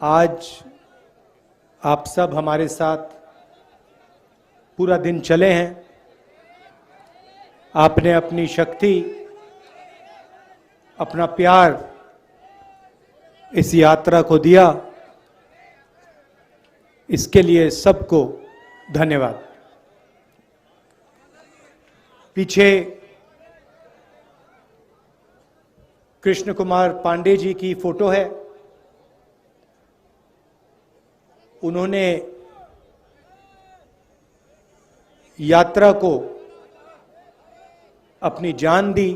आज आप सब हमारे साथ पूरा दिन चले हैं। आपने अपनी शक्ति, अपना प्यार इस यात्रा को दिया, इसके लिए सबको धन्यवाद। पीछे कृष्ण कुमार पांडे जी की फोटो है। उन्होंने यात्रा को अपनी जान दी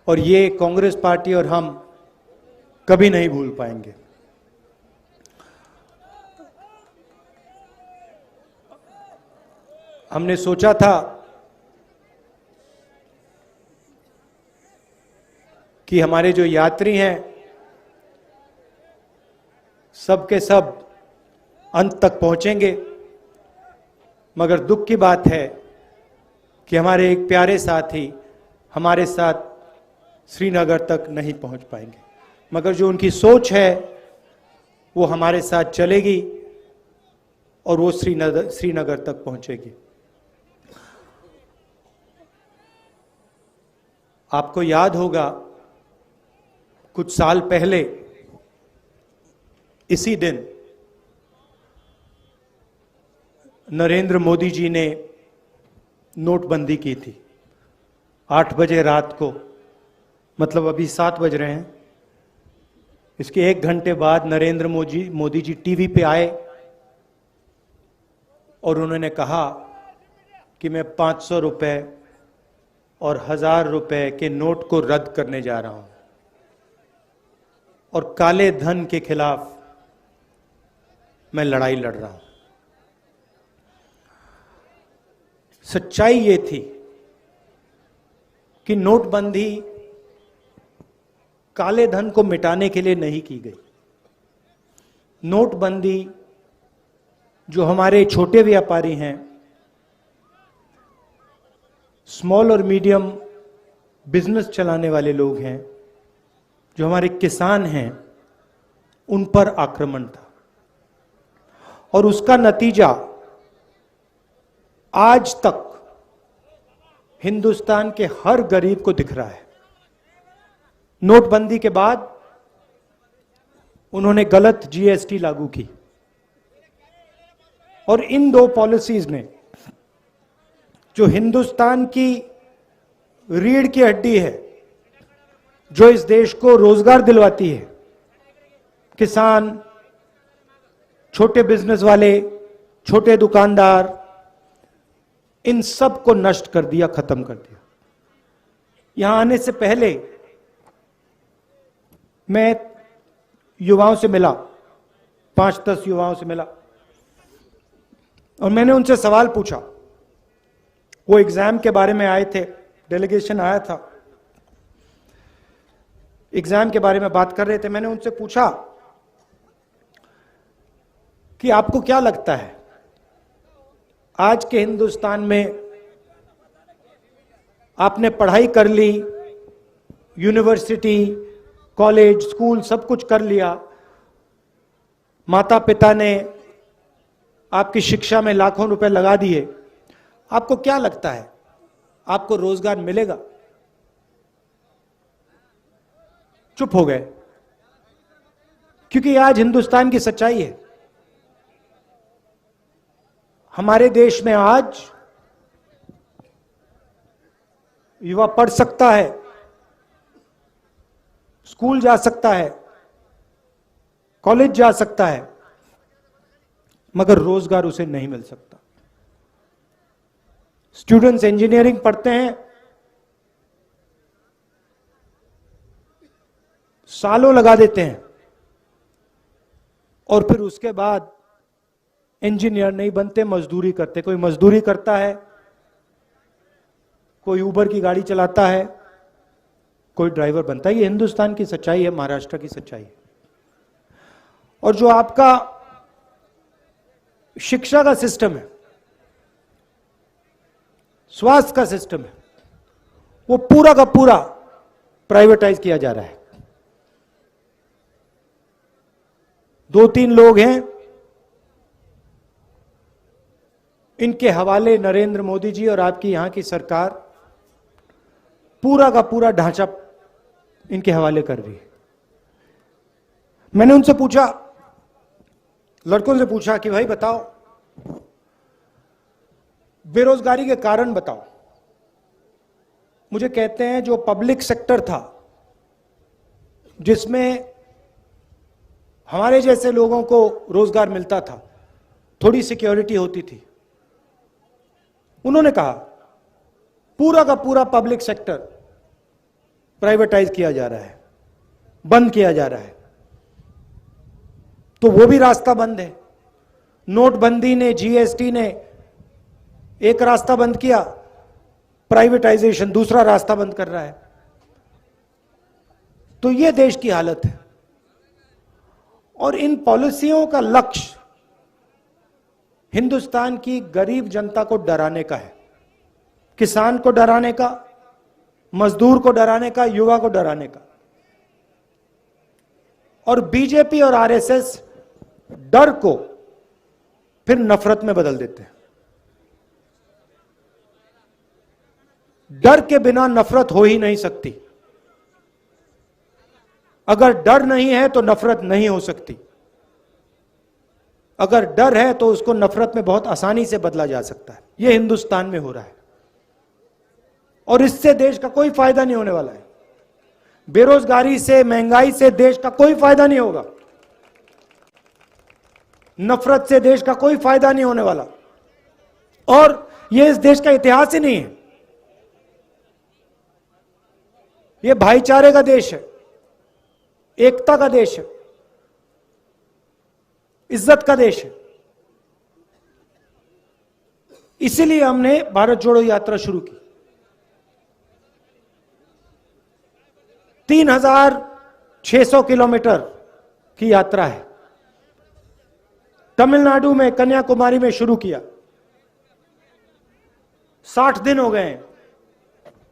और ये कांग्रेस पार्टी और हम कभी नहीं भूल पाएंगे। हमने सोचा था कि हमारे जो यात्री हैं सब के सब अंत तक पहुंचेंगे, मगर दुख की बात है कि हमारे एक प्यारे साथी हमारे साथ श्रीनगर तक नहीं पहुंच पाएंगे, मगर जो उनकी सोच है वो हमारे साथ चलेगी और वो श्रीनगर तक पहुंचेगी। आपको याद होगा कुछ साल पहले इसी दिन नरेंद्र मोदी जी ने नोटबंदी की थी। 8 बजे रात को, मतलब अभी 7 बज रहे हैं, इसके 1 घंटे बाद नरेंद्र मोदी जी टीवी पे आए और उन्होंने कहा कि मैं 500 रुपए और 1000 रुपए के नोट को रद्द करने जा रहा हूं और काले धन के खिलाफ मैं लड़ाई लड़ रहा हूं। सच्चाई ये थी कि नोटबंदी काले धन को मिटाने के लिए नहीं की गई। नोटबंदी जो हमारे छोटे व्यापारी हैं, स्मॉल और मीडियम बिजनेस चलाने वाले लोग हैं, जो हमारे किसान हैं, उन पर आक्रमण था और उसका नतीजा आज तक हिंदुस्तान के हर गरीब को दिख रहा है। नोटबंदी के बाद उन्होंने गलत जीएसटी लागू की और इन 2 पॉलिसीज ने, जो हिंदुस्तान की रीढ़ की हड्डी है, जो इस देश को रोजगार दिलवाती है, किसान, छोटे बिजनेस वाले, छोटे दुकानदार, इन सब को नष्ट कर दिया, खत्म कर दिया। यहां आने से पहले मैं युवाओं से मिला, 5-10 युवाओं से मिला और मैंने उनसे सवाल पूछा। वो एग्जाम के बारे में आए थे, डेलीगेशन आया था, एग्जाम के बारे में बात कर रहे थे। मैंने उनसे पूछा कि आपको क्या लगता है आज के हिंदुस्तान में, आपने पढ़ाई कर ली, यूनिवर्सिटी, कॉलेज, स्कूल सब कुछ कर लिया, माता पिता ने आपकी शिक्षा में लाखों रुपए लगा दिए, आपको क्या लगता है आपको रोजगार मिलेगा? चुप हो गए, क्योंकि आज हिंदुस्तान की सच्चाई है। हमारे देश में आज युवा पढ़ सकता है, स्कूल जा सकता है, कॉलेज जा सकता है, मगर रोजगार उसे नहीं मिल सकता। स्टूडेंट्स इंजीनियरिंग पढ़ते हैं, सालों लगा देते हैं और फिर उसके बाद इंजीनियर नहीं बनते, मजदूरी करते। कोई मजदूरी करता है, कोई उबर की गाड़ी चलाता है, कोई ड्राइवर बनता है। ये हिंदुस्तान की सच्चाई है, महाराष्ट्र की सच्चाई है। और जो आपका शिक्षा का सिस्टम है, स्वास्थ्य का सिस्टम है, वो पूरा का पूरा प्राइवेटाइज किया जा रहा है। दो तीन लोग हैं, इनके हवाले नरेंद्र मोदी जी और आपकी यहां की सरकार पूरा का पूरा ढांचा इनके हवाले कर रही है। मैंने उनसे पूछा, लड़कों से पूछा कि भाई बताओ, बेरोजगारी के कारण बताओ। मुझे कहते हैं जो पब्लिक सेक्टर था, जिसमें हमारे जैसे लोगों को रोजगार मिलता था, थोड़ी सिक्योरिटी होती थी, उन्होंने कहा पूरा का पूरा पब्लिक सेक्टर प्राइवेटाइज किया जा रहा है, बंद किया जा रहा है। तो वो भी रास्ता बंद है। नोटबंदी ने, जीएसटी ने एक रास्ता बंद किया, प्राइवेटाइजेशन दूसरा रास्ता बंद कर रहा है। तो ये देश की हालत है। और इन पॉलिसियों का लक्ष्य हिंदुस्तान की गरीब जनता को डराने का है, किसान को डराने का, मजदूर को डराने का, युवा को डराने का। और बीजेपी और आरएसएस डर को फिर नफरत में बदल देते हैं। डर के बिना नफरत हो ही नहीं सकती। अगर डर नहीं है तो नफरत नहीं हो सकती। अगर डर है तो उसको नफरत में बहुत आसानी से बदला जा सकता है। यह हिंदुस्तान में हो रहा है और इससे देश का कोई फायदा नहीं होने वाला है। बेरोजगारी से, महंगाई से देश का कोई फायदा नहीं होगा। नफरत से देश का कोई फायदा नहीं होने वाला। और यह इस देश का इतिहास ही नहीं है। यह भाईचारे का देश है, एकता का देश है, इज्जत का देश है। इसीलिए हमने भारत जोड़ो यात्रा शुरू की। 3600 किलोमीटर की यात्रा है। तमिलनाडु में, कन्याकुमारी में शुरू किया। 60 दिन हो गए हैं।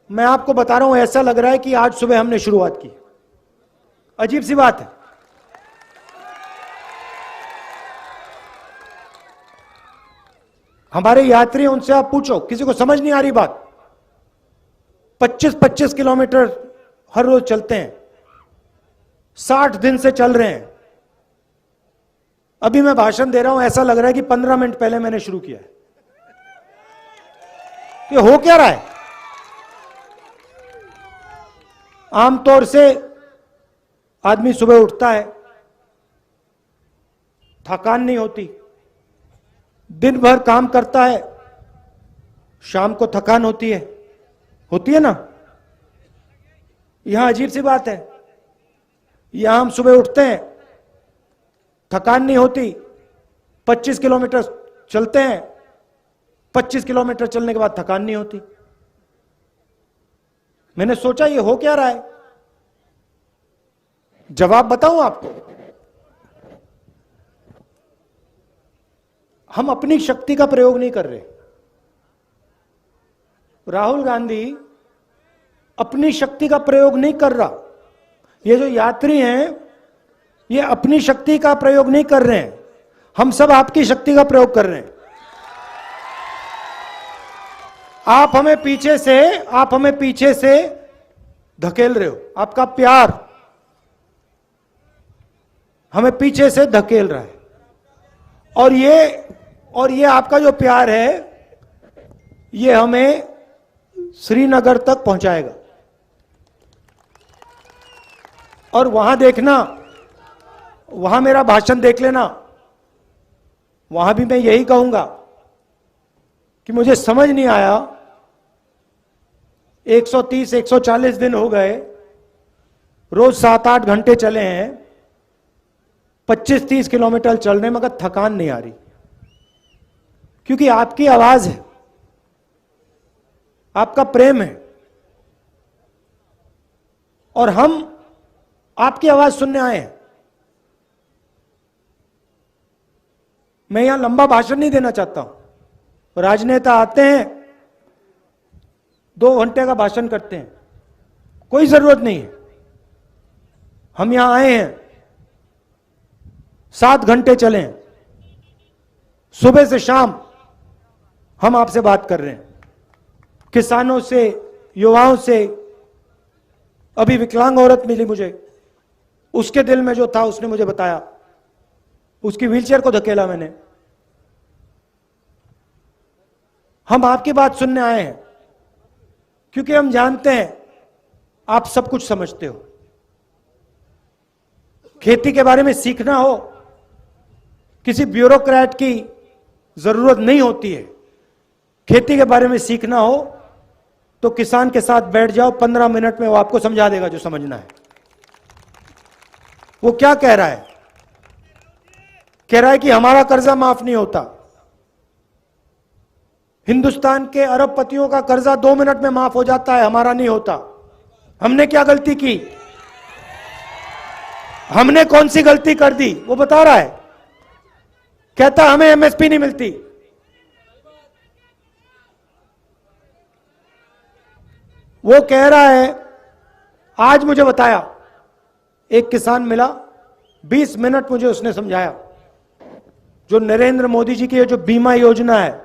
मैं आपको बता रहा हूं, ऐसा लग रहा है कि आज सुबह हमने शुरुआत की। अजीब सी बात है। हमारे यात्री, उनसे आप पूछो, किसी को समझ नहीं आ रही बात। 25-25 किलोमीटर हर रोज चलते हैं। 60 दिन से चल रहे हैं। अभी मैं भाषण दे रहा हूं, ऐसा लग रहा है कि 15 मिनट पहले मैंने शुरू किया है। ये हो क्या रहा है? आमतौर से आदमी सुबह उठता है, थकान नहीं होती, दिन भर काम करता है, शाम को थकान होती है ना? यहां अजीब सी बात है। यहां हम सुबह उठते हैं, थकान नहीं होती, 25 किलोमीटर चलते हैं, 25 किलोमीटर चलने के बाद थकान नहीं होती। मैंने सोचा ये हो क्या रहा है? जवाब बताऊं आपको। हम अपनी शक्ति का प्रयोग नहीं कर रहे। राहुल गांधी अपनी शक्ति का प्रयोग नहीं कर रहा। ये जो यात्री हैं, ये अपनी शक्ति का प्रयोग नहीं कर रहे हैं। हम सब आपकी शक्ति का प्रयोग कर रहे हैं। आप हमें पीछे से धकेल रहे हो। आपका प्यार हमें पीछे से धकेल रहा है। और ये आपका जो प्यार है, ये हमें श्रीनगर तक पहुंचाएगा। और वहां देखना, वहां मेरा भाषण देख लेना। वहां भी मैं यही कहूंगा कि मुझे समझ नहीं आया, 130-140 दिन हो गए, रोज 7-8 घंटे चले हैं, 25-30 किलोमीटर चल रहे, मगर थकान नहीं आ रही। क्योंकि आपकी आवाज है, आपका प्रेम है, और हम आपकी आवाज सुनने आए हैं। मैं यहां लंबा भाषण नहीं देना चाहता हूं। राजनेता आते हैं, 2 घंटे का भाषण करते हैं, कोई जरूरत नहीं है। हम यहां आए हैं 7 घंटे चलें, सुबह से शाम हम आपसे बात कर रहे हैं, किसानों से, युवाओं से। अभी विकलांग औरत मिली मुझे, उसके दिल में जो था उसने मुझे बताया, उसकी व्हीलचेयर को धकेला मैंने। हम आपकी बात सुनने आए हैं क्योंकि हम जानते हैं आप सब कुछ समझते हो। खेती के बारे में सीखना हो, किसी ब्यूरोक्रेट की जरूरत नहीं होती है। खेती के बारे में सीखना हो तो किसान के साथ बैठ जाओ, 15 मिनट में वो आपको समझा देगा जो समझना है। वो क्या कह रहा है? कह रहा है कि हमारा कर्जा माफ नहीं होता। हिंदुस्तान के अरबपतियों का कर्जा 2 मिनट में माफ हो जाता है, हमारा नहीं होता। हमने क्या गलती की? हमने कौन सी गलती कर दी? वो बता रहा है। कहता हमें एमएसपी नहीं मिलती। वो कह रहा है, आज मुझे बताया, एक किसान मिला, 20 मिनट मुझे उसने समझाया, जो नरेंद्र मोदी जी की ये जो बीमा योजना है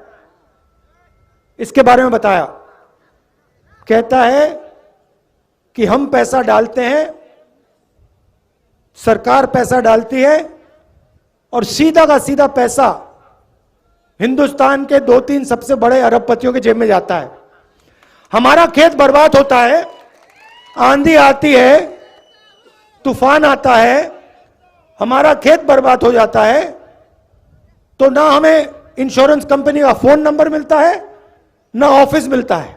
इसके बारे में बताया। कहता है कि हम पैसा डालते हैं, सरकार पैसा डालती है और सीधा का सीधा पैसा हिंदुस्तान के 2-3 सबसे बड़े अरबपतियों के जेब में जाता है। हमारा खेत बर्बाद होता है, आंधी आती है, तूफान आता है, हमारा खेत बर्बाद हो जाता है, तो ना हमें इंश्योरेंस कंपनी का फोन नंबर मिलता है, ना ऑफिस मिलता है,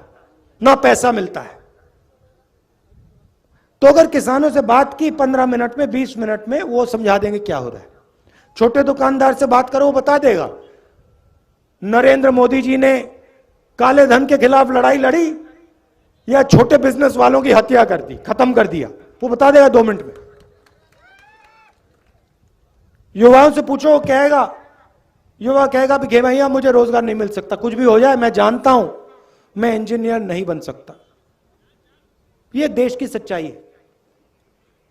ना पैसा मिलता है। तो अगर किसानों से बात की 15 मिनट में, 20 मिनट में, वो समझा देंगे क्या हो रहा है। छोटे दुकानदार से बात करो, वो बता देगा नरेंद्र मोदी जी ने काले धन के खिलाफ लड़ाई लड़ी या छोटे बिजनेस वालों की हत्या कर दी, खत्म कर दिया। वो बता देगा 2 मिनट में। युवाओं से पूछो, कहेगा, युवा कहेगा कि भैया मुझे रोजगार नहीं मिल सकता, कुछ भी हो जाए, मैं जानता हूं मैं इंजीनियर नहीं बन सकता। यह देश की सच्चाई है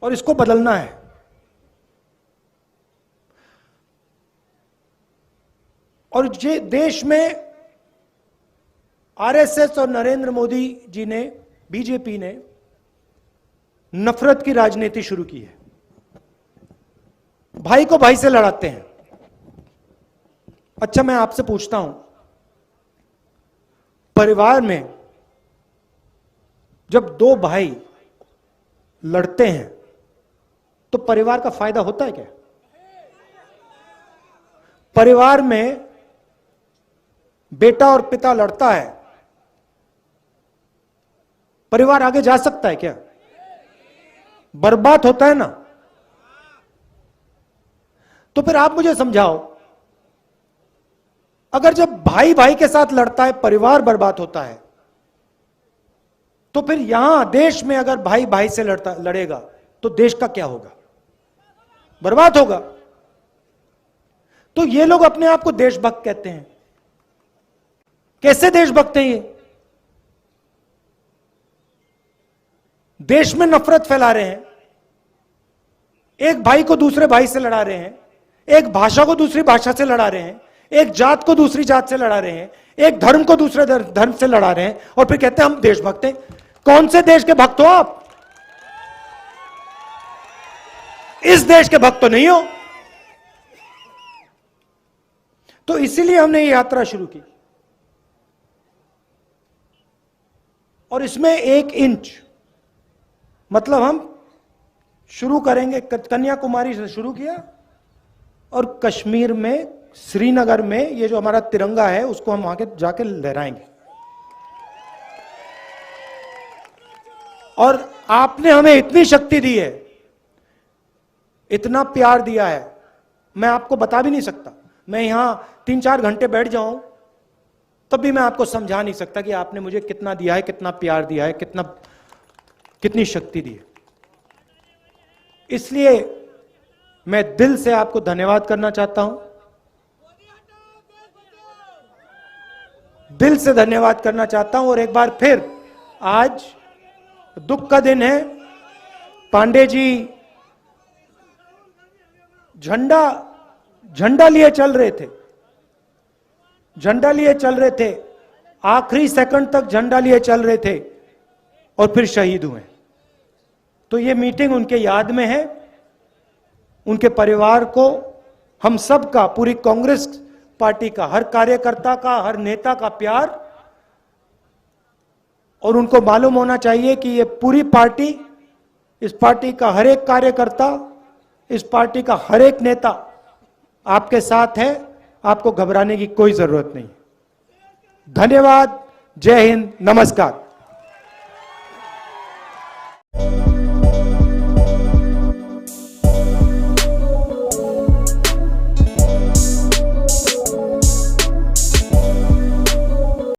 और इसको बदलना है। और ये देश में आरएसएस और नरेंद्र मोदी जी ने, बीजेपी ने नफरत की राजनीति शुरू की है। भाई को भाई से लड़ाते हैं। अच्छा, मैं आपसे पूछता हूं, परिवार में जब 2 भाई लड़ते हैं तो परिवार का फायदा होता है क्या? परिवार में बेटा और पिता लड़ता है, परिवार आगे जा सकता है क्या? बर्बाद होता है ना। तो फिर आप मुझे समझाओ, अगर जब भाई भाई के साथ लड़ता है परिवार बर्बाद होता है, तो फिर यहां देश में अगर भाई भाई से लड़ेगा तो देश का क्या होगा? बर्बाद होगा। तो ये लोग अपने आप को देशभक्त कहते हैं। कैसे देशभक्त हैं ये? देश में नफरत फैला रहे हैं, एक भाई को दूसरे भाई से लड़ा रहे हैं, एक भाषा को दूसरी भाषा से लड़ा रहे हैं, एक जात को दूसरी जात से लड़ा रहे हैं, एक धर्म को दूसरे धर्म से लड़ा रहे हैं, और फिर कहते हैं हम देशभक्त हैं। कौन से देश के भक्त हो आप? इस देश के भक्त तो नहीं हो। तो इसीलिए हमने ये यात्रा शुरू की, और इसमें 1 इंच, मतलब हम शुरू करेंगे, कन्याकुमारी से शुरू किया और कश्मीर में, श्रीनगर में ये जो हमारा तिरंगा है उसको हम वहां के जाके लहराएंगे। और आपने हमें इतनी शक्ति दी है, इतना प्यार दिया है, मैं आपको बता भी नहीं सकता। मैं यहां 3-4 घंटे बैठ जाऊं तब भी मैं आपको समझा नहीं सकता कि आपने मुझे कितना दिया है, कितना प्यार दिया है, कितनी शक्ति दी है। इसलिए मैं दिल से आपको धन्यवाद करना चाहता हूं, दिल से धन्यवाद करना चाहता हूं। और एक बार फिर आज दुख का दिन है। पांडे जी झंडा झंडा लिए चल रहे थे, झंडा लिए चल रहे थे, आखिरी सेकंड तक झंडा लिए चल रहे थे और फिर शहीद हुए। तो ये मीटिंग उनके याद में है। उनके परिवार को, हम सब का, पूरी कांग्रेस पार्टी का, हर कार्यकर्ता का, हर नेता का प्यार, और उनको मालूम होना चाहिए कि ये पूरी पार्टी, इस पार्टी का हर एक कार्यकर्ता, इस पार्टी का हर एक नेता आपके साथ है। आपको घबराने की कोई जरूरत नहीं। धन्यवाद। जय हिंद। नमस्कार।